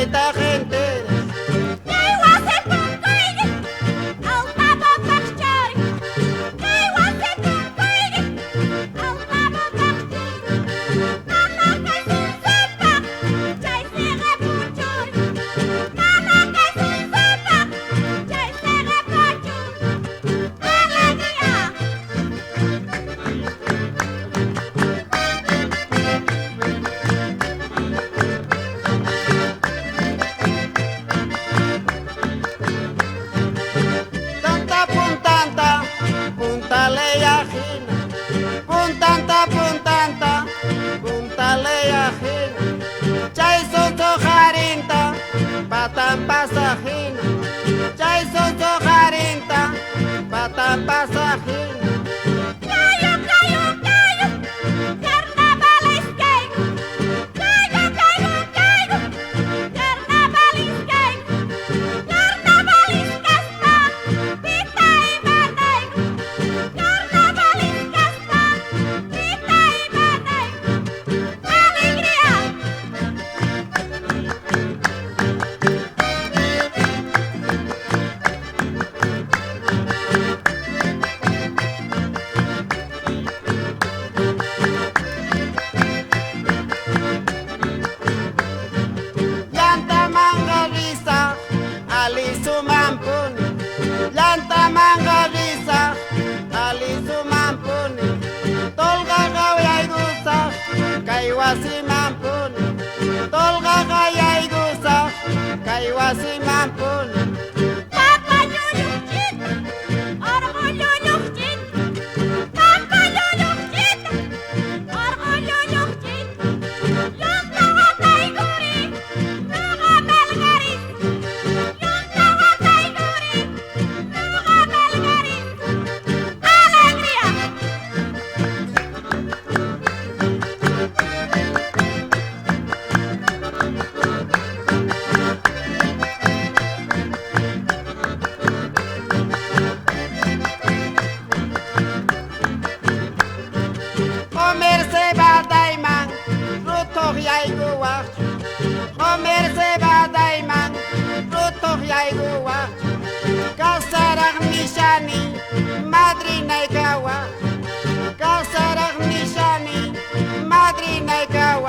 tayta gente. Batang pasajina, chay soto jarinta, batang pasajina. Cayo, cayo, cayo, carnaval es caigo. Cayo, cayo, cayo, carnaval es caigo. Carnaval es caspa, pita y manaigo. Carnaval es caspa, pita y manaigo. ¡Alegría! Alisu mampuni, lanta manga lisa, alisu mampuni, tolga gawai gusa, kaiwasi mampuni, tolga gawai gusa, kaiwasi mampuni. Papa Yuyuchit, orgullo Yuyuchit. Papa Yuyuchit, orgullo Yuyuchit. Yunta watay guri, nuga belgarit. Yunta watay guri, nuga belgarit. ¡Alegría! Comerse badaiman, rutok yaigu wach. Comerse badaiman, rutok yaigu wach. Kasarag nishani, madrina ikawa. Kasarag nishani, madrina ikawa.